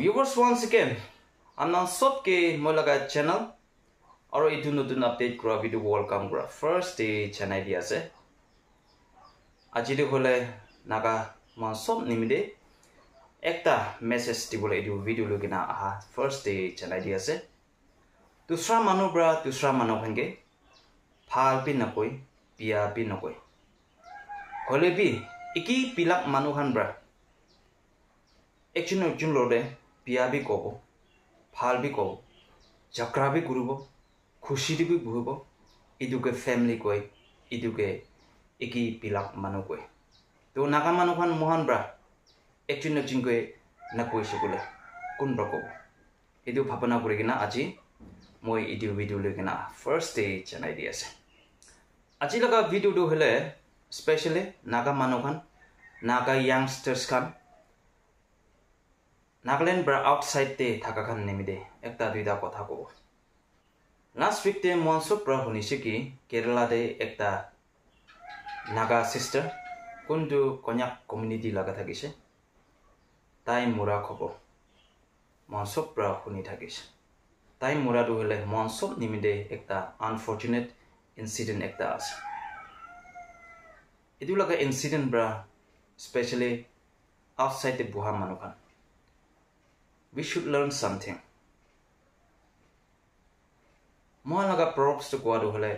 viewers once again anna sobke molaga channel aro itu notun update kura video welcome kura first day channel dia ase ajide hole naga man sob nimide ekta message dibole itu video logina aha first day channel dia ase dusra manu hange phal pi nakoi pia pi nakoi hole bi iki pilak manu han bra একজন লড়ে পিয়াবি কব ফালবি কব যাক্রাবি করব খুশি দিবি বুহব ইদুকে family কই ইদুকে একি পিলাক মানুহ কই তো নাগা মানুহখন মহান ব্ৰা একজন কই না কৈছে বলে কোন ব্ৰা কব ইদু ভাবনা কৰি কিনা আজি মই ইদু ভিডিও লৈ কিনা ফাৰ্ষ্ট ডে জনাই দি আছে আজি লগা ভিডিওটো হলে specially Naga মানুহখন Naga ইয়াংস্টাৰ্স Khan Nagaland bra outside te thakakan nemide ekta duida kotha ko last week te monso pra hunise ki Kerala de ekta naga sister kundu konyak community laga thakise tai mura khobo monso pra huni thakise tai mura du hole monso nimide ekta unfortunate incident ekta ase edu laga incident bra especially outside the buha manukan we should learn something. Mohan laga props to kuadu hole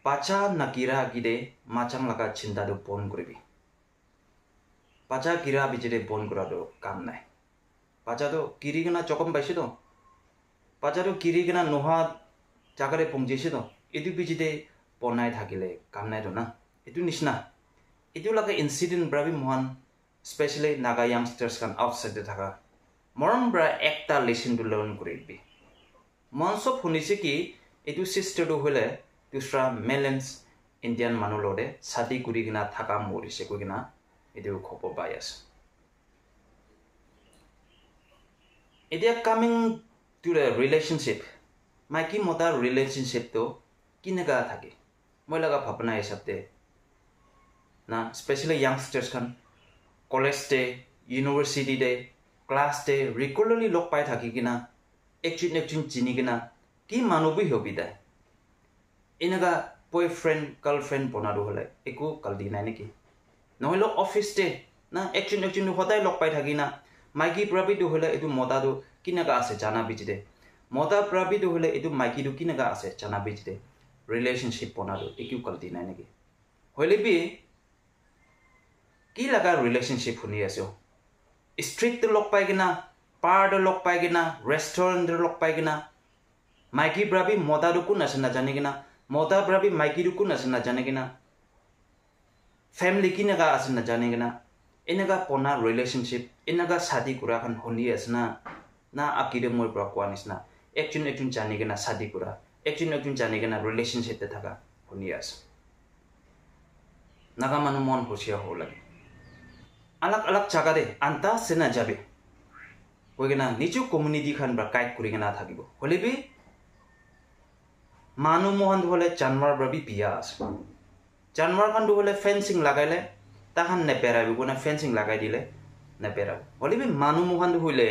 pacha nakira gide machang laga chinta do pon kuribi. Pacha kira bijide pon kurado kam nai. Pacha do kiri gana chokom baisi do. Pacha do kiri gana noha jagare pongjeisi do. Edu bijide ponai thakile kam nai do na. Edu nishna. Edu laga incident brabi mohan especially naga youngsters kan outside de thaka. Moram bra ekta lesson to learn kuribi monso hunise ki etu sister do hole dusra melons Indian manulode sadi kuri gina thaka morise ko gina edu khobo bias edia coming to the relationship maiki mota relationship to kinaga thake moi laga bhapna hisabte na especially youngsters kan college day university day class day regularly lok pai thaki kina ekchun chini kina ki manubi hobi da inaga boyfriend girlfriend bonadu hole eku kaldi nai neki nohilo office day na ekchun hodai lok pai thaki na maiki prabi du hole edu moda du kinaga ase jana bijide moda prabi du hole edu maiki du kinaga ase jana bijide relationship bonadu eku kaldi nai neki hoile bi ki laga relationship huni asyo street to lok pai gina par to lok pai gina restaurant to lok pai gina maiki brabi moda du kun asna jane gina moda brabi maiki du kun asna jane gina family kinaga asna jane gina enaga pona relationship enaga shadi kura kan honi asna na akide moi bra kwanis na ekchun jane gina shadi kura ekchun jane gina relationship te thaka honi as naga manu mon hosia ho lage अलग जगह दे अंता से ना जाबे वगेना निचु community Khan ब्रा kite कुरिगना थाकिबो होले बे मानु मोहन होले जानवर ब्राबी पियास जानवर खान होले फेंसिंग लगाइले ताहान ने पेराबो गुना फेंसिंग लगाइ दिले ने पेराबो होले बे मानु मोहन होले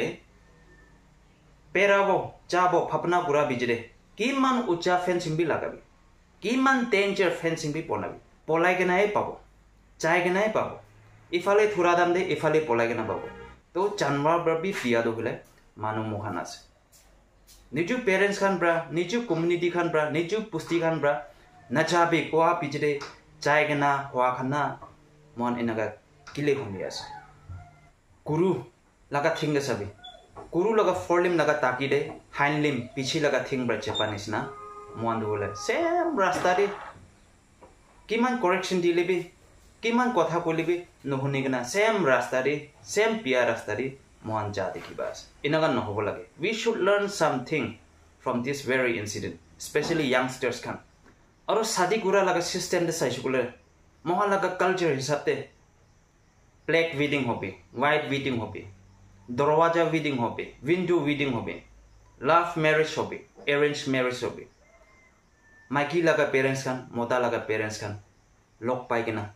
पेराबो जाबो फपना गुरा बिजरे किमान उच्चा फेंसिंग भी लगाबे किमान डेंजर फेंसिंग भी पनाबे पलाइगनाय पाबो चाइगनाय पाबो इफाले थुरा दाम दे इफाले पलागे ना बाबू तो जानवर ब्राबी पिया दो हले मानु मोहन आसे निजु पेरेंट्स खान ब्रा निजु कम्युनिटी खान ब्रा निजु पुस्ती खान ब्रा नचाबे कोआ पिजरे चाइगना होआ खाना मन इनगा किले हुनियास गुरु लगा थिंग सबे गुरु लगा फोरलिम लगा ताकी दे हाइनलिम पिछि लगा थिंग ब्रा जापानीज ना मन दोले सेम रास्ता दे किमान करेक्शन दिलेबे किमान कथा कोलिबे नहुनि गना सेम रास्ता रे सेम पिया रास्ता रे मोहन जा देखि बास इनगा नहोबो लागे we should learn something from this very incident specially youngsters खान और शादी कुरा लगा सिस्टम दे साइसुले मोहन लगा कल्चर हिसाबते ब्लैक वेडिंग होबे व्हाइट वेडिंग होबे दरवाजा वेडिंग होबे विंडो वेडिंग होबे लव मैरिज होबे अरेंज मैरिज होबे माइकी लगा पेरेंट्स खान मोटा लगा पेरेंट्स खान लोक पाइगना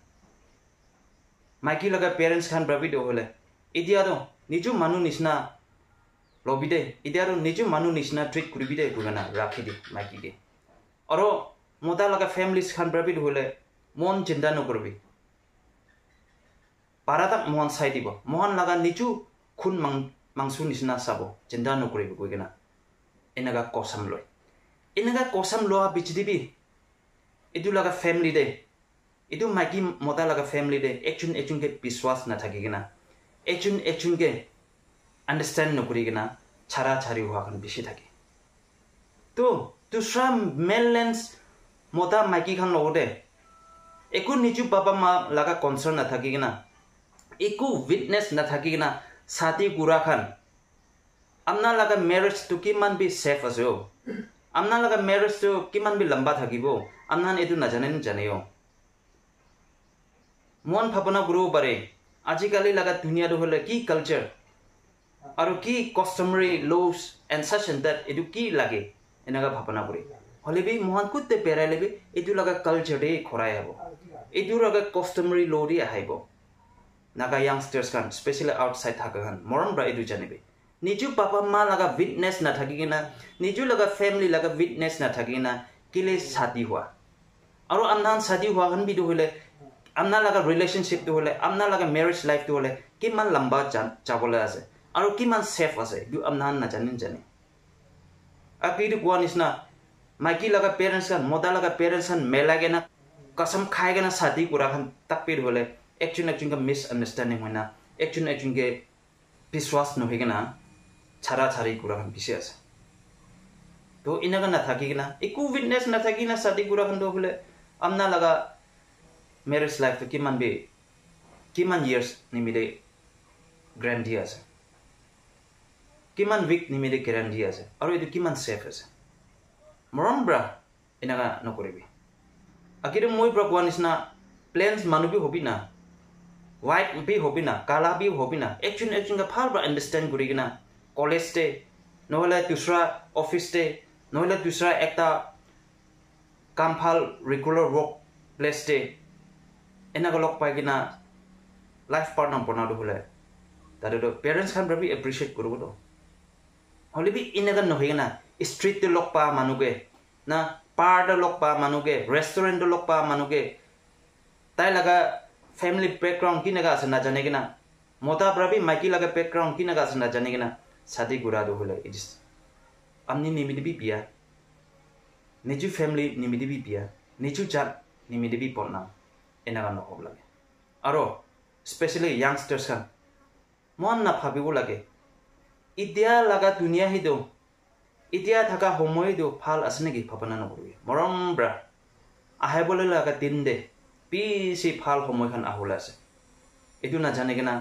माइकी लगा पेरेंट्स खान ब्राबी दो होले इदिया दो निजु मानु निसना লবি দে ইতিয়া আৰু নিজ মানুহ নিচিনা ট্ৰিট কৰিবি দে কুগনা ৰাখি দে মাইকিকে আৰু মতা লগা ফেমিলিজ খান ব্ৰাবি হলে মন চিন্তা নকৰবি পাৰাতাক মন চাই দিব মন লগা নিজু খুন মাংসু নিচিনা চাব চিন্তা নকৰিবি কুগনা এনেকা কসম লোৱা বিচি দিবি এইটো লগা ফেমিলি দে এইটো মাইকি মতা লগা ফেমিলি দে একচুনকে বিশ্বাস নাথাকি কিনা একচুনকে আন্ডাৰষ্টেণ্ড নকৰি কিনা ছাৰি হোৱা খান বেছি থাকে তো দুসৰা মেনলেন্স মতা মাইকি খান লগতে একো নিজ বাবা মা লগা কনচাৰ্ণ নাথাকি কিনা একো উইটনেছ নাথাকি কিনা ছাতি গুৰা খান আপোনাৰ লগা মেৰেজটো কিমান বি ছেফ আছে আপোনাৰ লগা মেৰেজটো কিমান বি লম্বা থাকিব আপোনাৰ এইটো নাজানেও মন ভাৱনা কৰিব পাৰে আজিকালি লগা দুনিয়াটো হলে কি কালচাৰ আৰু কি কাষ্টমাৰী লছ এণ্ড সাচ এণ্ড দ্যাট এইটো কি লাগে এনেকা ভাৱনা কৰি হলে বি মহান কুতে পেৰাই লেবি এইটো লগা কালচাৰ দে খৰাই আহিব এইটো লগা কাষ্টমাৰী ল দি আহিব নাগা ইয়াংষ্টাৰ্ছ খান স্পেচিয়েলি আউটসাইড থকা খান মৰম ব্ৰা এইটো জানিবি নিজু পাপা মা লগা উইটনেছ নাথাকি কিনা নিজু লগা ফেমিলি লগা উইটনেছ নাথাকি কিনা কেলে ছাতি হোৱা আৰু আপোনাৰ ছাতি হোৱা খান বিটো হলে আপোনাৰ লগা ৰিলেশ্যনশ্বিপটো হলে আপোনাৰ লগা মেৰেজ লাইফটো হলে কিমান লম্বা যাবলৈ আছে আৰু কিমান ছেফ আছে এইটো আপোনাৰ নাজানে আৰু এইটো কোৱা নিচিনা মাইকী লগা পেৰেণ্টছ খান মতা লগা পেৰেণ্টছ খান মেলাই কেনা কসম খাই কেনা ছাতি কৰা খান তাকপিৰ হলে একচুনকে মিছআণ্ডাৰষ্টেণ্ডিং হয় না একচুনকে বিশ্বাস নহয় কিনা ছাৰি কৰা খান পিছে আছে তো এনেকা নাথাকি কিনা একো উইটনেছ নাথাকি কিনা ছাতি কৰা খানটো বোলে আপোনাৰ লগা মেৰেজ লাইফটো কিমান ইয়াৰ্ছ নিমিলে গ্ৰেণ্টি আছে কিমান উইক নিমিলে গেৰাণ্টি আছে আৰু এইটো কিমান ছেফ আছে মৰম ব্ৰা এনেকা নকৰিবি আকিটো মই ব্ৰা কোৱা নিচিনা প্লেন্স মানুহ বি হবি না হোৱাইট বি হবি না কালা বি হবি না একচুনকে ভাল ব্ৰা আণ্ডাৰষ্টেণ্ড কৰি কিনা কলেজ দে নহ'লে দুসৰা অফিচ দে নহ'লে দুসৰা এটা কাম ভাল ৰেগুলাৰ ৱৰ্ক প্লেচ দে এনেকৈ লগ পাই কিনা লাইফ পাৰ্টনাৰ বনাওঁটো হ'লে তাতেতো পেৰেণ্টছ খান ব্ৰাবি এপ্ৰিচিয়েট কৰিবতো হলে বি এনেকা নহয় কিনা ষ্ট্ৰীটটো লগ পা মানুহকে না পাৰ্টে লগ পা মানুহকে ৰেষ্টুৰেণ্টটো লগ পা মানুহকে তাই লগা ফেমিলি বেকগ্ৰাউণ্ড কিনেকা আছে নাজানে কিনা মতা ব্ৰাবি মাইকী লগা বেকগ্ৰাউণ্ড কিনেকা আছে নাজানে কিনা ছাতি গুৰাটো হ'লে ইট ইজ আপনি নিমিদিবি বিয়া নিজ ফেমিলি নিমিদিবি বিয়া নিজ জাত নিমিদিবি পঢ়না এনেকা নহ'ব লাগে আৰু স্পেচিয়েলি ইয়াংষ্টাৰ্ছ খান মন নাভাবিব লাগে এতিয়া লগা দুনিয়া সেইটো এতিয়া থকা সময়টো ভাল আছে নেকি ভাৱনা নকৰিবি মৰম ব্ৰা আহিবলৈ লগা দিন দে পিছে ভাল সময়খন আহিবলৈ আছে এইটো নাজানে কিনা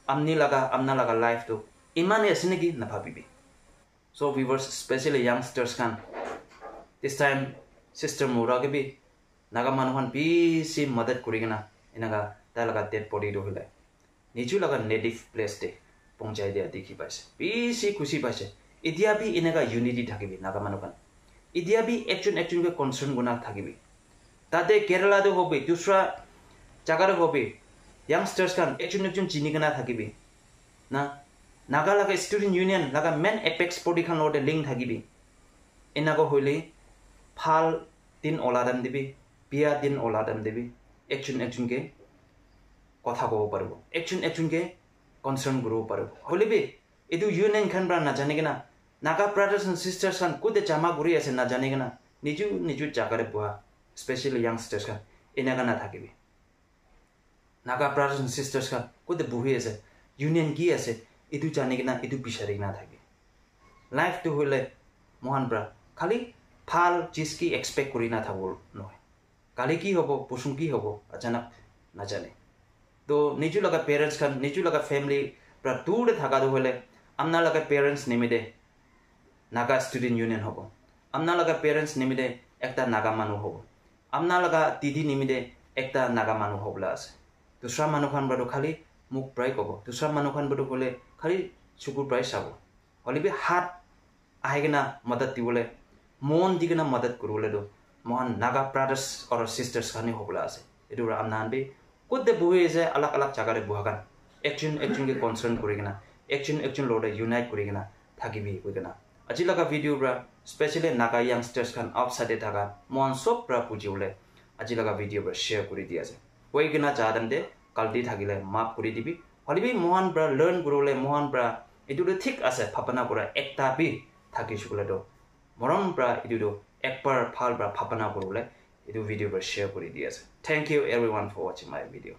আপোনাৰ লগা লাইফটো ইমানেই আছে নেকি নাভাবিবি চ' ভিউৱাৰ্ছ স্পেচিয়েলি ইয়াংষ্টাৰ্ছ খান দিছ টাইম চিষ্টাৰ মোৰাকে বি নাগা মানুহখন পিছে মদত কৰি কিনা এনেকা তাই লগা ডেড বডিটো হ'লে নিজ লগা নেটিভ প্লেচ দে পঞ্চাই দিয়া দেখি পাইছে পিছে খুচি পাইছে এতিয়া বি এনেকা ইউনিটি থাকিবি নাগা মানুহখন এতিয়া বি একচুনকে কনচাৰ্ণ গুণা থাকিবি তাতে কেৰেলাটো হবি দুসৰা জাগাটো হবি ইয়াংষ্টাৰ্ছ খান একচুন চিনি কিনা থাকিবি না নাগা লগা ষ্টুডেণ্ট ইউনিয়ন লগা মেইন এপেক্স বডি খান লগতে লিংক থাকিবি এনেকুৱা হ'লে ভাল দিন ওলাদান দিবি বিয়া দিন ওলাদান দিবি একচুনকে কথা ক'ব পাৰিব একচুনকে কনচাৰ্ণ কৰিব পাৰিব হ'লে বি এইটো ইউনিয়ন খান পৰা নাজানে কিনা নাগা ব্ৰাদাৰ্ছ এণ্ড ছিষ্টাৰ্ছ খান কোতে জামা কৰি আছে নাজানে কিনা নিজ জাগাৰে বহা স্পেচিয়েলি ইয়াংষ্টাৰ্ছ খান এনেকা নাথাকিবি নাগা ব্ৰাদাৰ্ছ এণ্ড ছিষ্টাৰ্ছ খান কোতে বহি আছে ইউনিয়ন কি আছে এইটো জানি কিনা এইটো বিচাৰি নাথাকে লাইফটো হ'লে মহান ব্ৰা খালি ভাল চিজ কি এক্সপেক্ট কৰি নাথাকো নহয় কালি কি হ'ব পচুং কি হ'ব আচানক নাজানে তো নিজ লগা পেৰেণ্টছ খান নিজ লগা ফেমিলি পৰা দূৰে থকাটো হ'লে আপোনাৰ লগা পেৰেণ্টছ নিমিতে নাগা ষ্টুডেণ্ট ইউনিয়ন হ'ব আপোনাৰ লগা পেৰেণ্টছ নিমিতে একটা নাগা মানুহ হ'ব আপোনাৰ লগা দিদি নিমিতে একটা নাগা মানুহ হ'বলৈ আছে দুসৰা মানুহখন বাৰু খালি মোক প্ৰায় ক'ব দুসৰা মানুহখন বাৰু ক'লে খালি চকুৰ প্ৰায় চাব হ'লে বি হাত আহি কিনা মদত দিবলৈ মন দি কিনা মদত কৰিবলৈতো মহান নাগা ব্ৰাদাৰ্ছ আৰু ছিষ্টাৰ্ছ খানি হ'বলৈ আছে এইটো আপোনাৰ বি ক'তে বহি আছে আলাগ জাগাৰে বহা খান একচুনকে কনচাৰ্ণ কৰি কিনা একচুন লগতে ইউনাইট কৰি কিনা থাকিবি কইনা আজি লাগা video bro specially Naga youngsters খান আউটসাইডে থাকা মন সব ব্রা পুজিউলে আজি লাগা ভিডিও ব্রা শেয়ার করে দিয়াছে কইনা চাদাম দে কালটি থাকিলে মাপ করে দিবি হলিবি মহান ব্রা লার্ন করলে মহান ব্রা এটুটো ঠিক আছে ভাবনা কৰা একটা বি থাকিছিলে তো মৰম ব্ৰা এটুটো একবাৰ ভাল ব্ৰা ভাবনা কৰলে এটু ভিডিও ব্ৰা শেয়াৰ কৰি দিয়াছে thank you everyone for watching my video